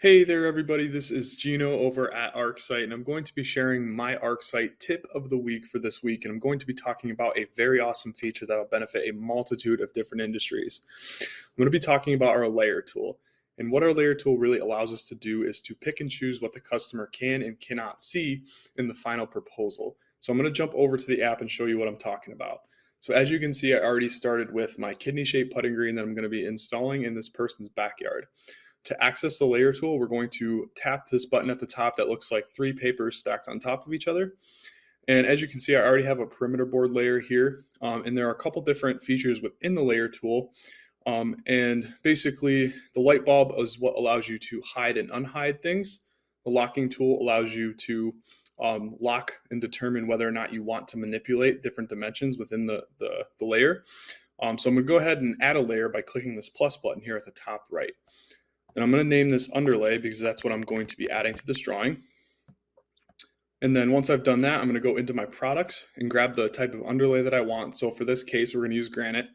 Hey there everybody, this is Gino over at ArcSite, and I'm going to be sharing my ArcSite tip of the week for this week, and I'm going to be talking about a very awesome feature that will benefit a multitude of different industries. I'm going to be talking about our layer tool, and what our layer tool really allows us to do is to pick and choose what the customer can and cannot see in the final proposal. So I'm going to jump over to the app and show you what I'm talking about. So as you can see, I already started with my kidney-shaped putting green that I'm going to be installing in this person's backyard. To access the layer tool, we're going to tap this button at the top that looks like three papers stacked on top of each other. And as you can see, I already have a perimeter board layer here. And there are a couple different features within the layer tool. And basically, the light bulb is what allows you to hide and unhide things. The locking tool allows you to lock and determine whether or not you want to manipulate different dimensions within the layer. So I'm going to go ahead and add a layer by clicking this plus button here at the top right. And I'm going to name this underlay because that's what I'm going to be adding to this drawing. And then once I've done that, I'm going to go into my products and grab the type of underlay that I want. So for this case, we're going to use granite.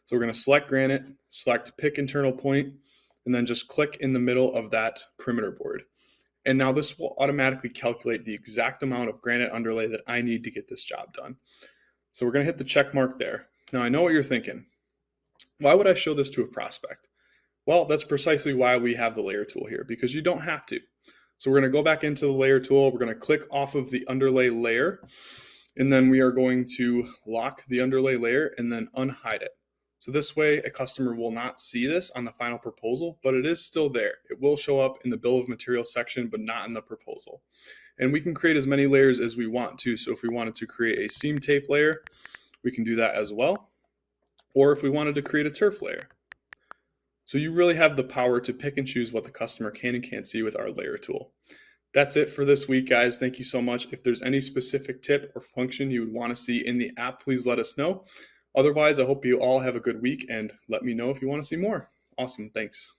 So we're going to select granite, select pick internal point, and then just click in the middle of that perimeter board. And now this will automatically calculate the exact amount of granite underlay that I need to get this job done. So we're going to hit the check mark there. Now I know what you're thinking. Why would I show this to a prospect? Well, that's precisely why we have the layer tool here, because you don't have to. So we're going to go back into the layer tool. We're going to click off of the underlay layer, and then we are going to lock the underlay layer and then unhide it. So this way a customer will not see this on the final proposal, but it is still there. It will show up in the bill of materials section, but not in the proposal. And we can create as many layers as we want to. So if we wanted to create a seam tape layer, we can do that as well. Or if we wanted to create a turf layer. So you really have the power to pick and choose what the customer can and can't see with our layer tool. That's it for this week, guys. Thank you so much. If there's any specific tip or function you would want to see in the app, please let us know. Otherwise, I hope you all have a good week and let me know if you want to see more. Awesome. Thanks.